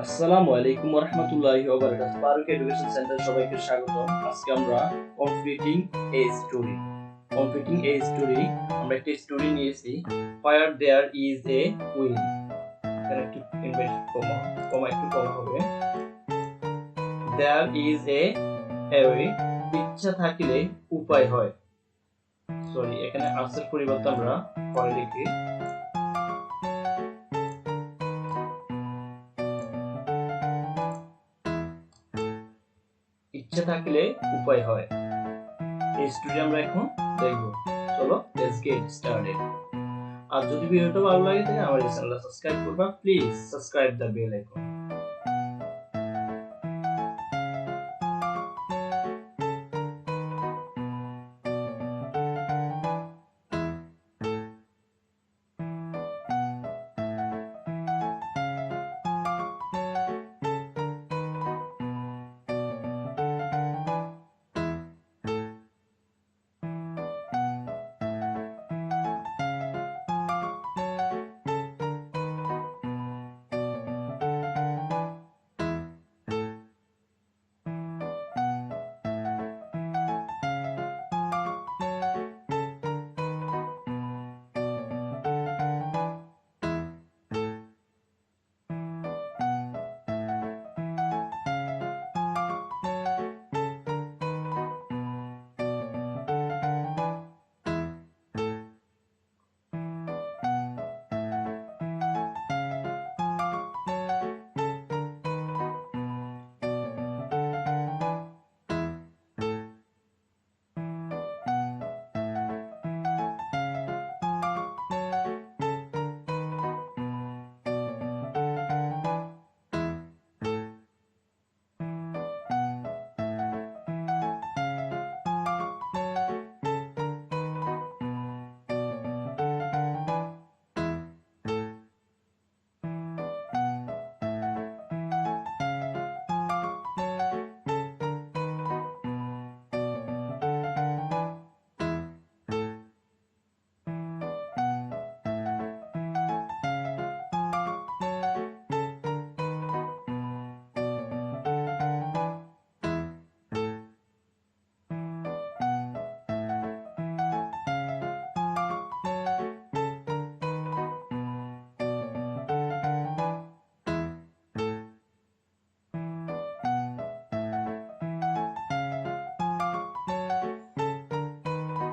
আসসালামু আলাইকুম ওয়া রাহমাতুল্লাহি ওয়া বারাকাতুহু। ফারুক এডুকেশন সেন্টার সবাইকে স্বাগতম। আজকে আমরা কমপ্লিটিং এ স্টোরি আমরা একটা স্টোরি নিয়েছি। Where there is a will, এখানে একটু ইনভার্টেড কমা একটু কম হবে। There is a way, ইচ্ছা থাকিলে উপায় হয়। সরি, এখানে আনসার পরিবর্তে আমরা পরে লিখি। ইচ্ছা থাকলে উপায় হয়। এই স্টোরি আমরা এখন দেখব। চলো লেটস গেট স্টার্টেড। আর যদি ভিডিওটা ভালো লাগে তাহলে আমার চ্যানেলটা সাবস্ক্রাইব করবা। Please subscribe the bell icon.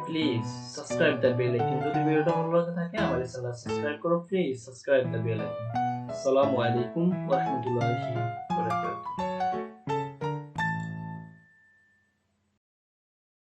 Please subscribe the bell icon. যদি ভিডিওটা ভালো লাগে থাকে আমার চ্যানেল সাবস্ক্রাইব করো। Please subscribe the bell icon. আসসালামু আলাইকুম ওয়া রাহমাতুল্লাহি